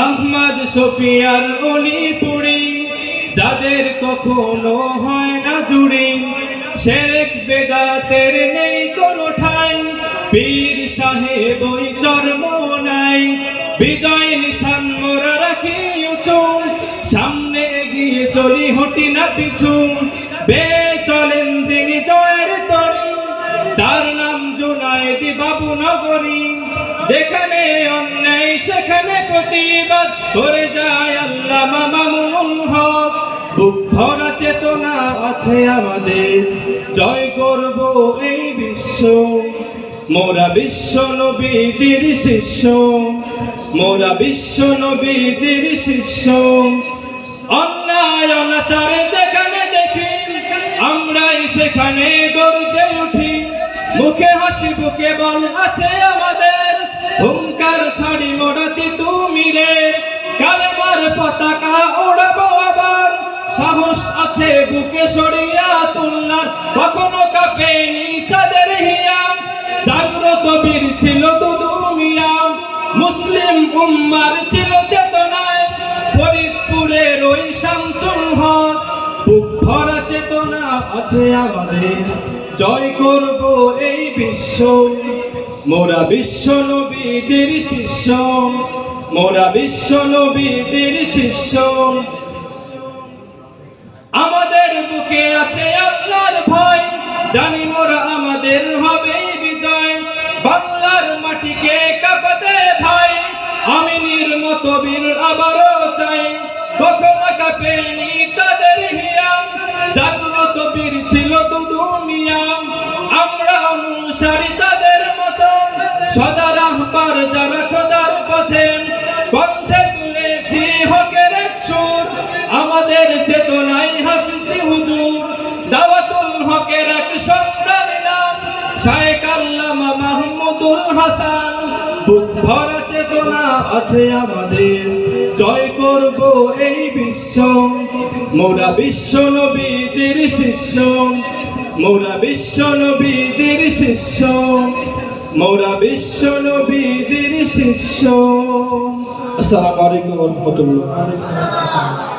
আহমদ শফিয়ার অলি পুরি যাদের কখনো হয় না জুড়ি, শিরক বেদাতের নেই কোনো ঠাই, পীর সাহেব ওই চর্ম নাই। বিজয় নিশান মোরা রাখি উঁচু, সামনে এগিয়ে চলি হটি না পিছু। বে চলেন যিনি জয়ের তরি, তার নাম জুনায়েদি বাবু নগরী। যেখানে অন্যায় সেখানে প্রতিবাদ করে যায় আল্লামা মামুনুল হক। বুক ভরা চেতনা আছে আমাদের, জয় করব এই বিশ্ব। মোরা বিশ্ব নবীজির শিষ্য, মোরা বিশ্ব নবীজির শিষ্য। অন্যায় অনাচারে যেখানে দেখি, আমরাই সেখানে গর্জে উঠি। মুখে হাসি বুকে বল আছে আমাদের, হুঙ্কার ছাড়ি মোরাতি তুমি রে। কালেমার পতাকা ওড়াবো আবার, সাহস আছে বুকে সরিয়া তুলনার, কখনো কাঁপেনি চাঁদের হিয়া। জাগ্রত বীর ছিল দুদু মিয়া, মুসলিম উম্মার ছিল চেতনায়, ফরিদপুরের ওই শামসুল হক। বুক ভরা চেতনা আছে আমাদের, জয় করব এই বিশ্ব। মোরা বিশ্ব নবীজির শিষ্য, মোরা বিশ্ব নবীজির শিষ্য। আমাদের বুকে আছে আল্লাহর ভয়, জানি মোরা আমাদের হবে বিজয়। বাংলার মাটিকে কাঁপাতে ভাই, আমিনীর মতো বীর আবারও চাই। কখনো কাঁপেনি তাদের হিয়া, জাগ্রত বীর ছিল দুদু মিয়া। আমরা অনুসারী তাদের মতো, সদা রাহবার যারা খোদার পথে। কণ্ঠে তুলেছি হকের এক সুর, আমাদের চেতনায় হাফিজি হুজুর। দাওয়াতুল হকের এক সংগ্রামী নাম, শায়েখ আল্লামা মাহমুদুল হাসান। বুক ভরা চেতনা আছে আমাদের, জয় করব এই বিশ্ব। মোরা বিশ্ব নবীজির শিষ্য, মোরা বিশ্ব নবীজির শিষ্য, মোরা বিশ্ব নবীজির শিষ্য। আসসালামু আলাইকুম ওয়া রাহমাতুল্লাহ।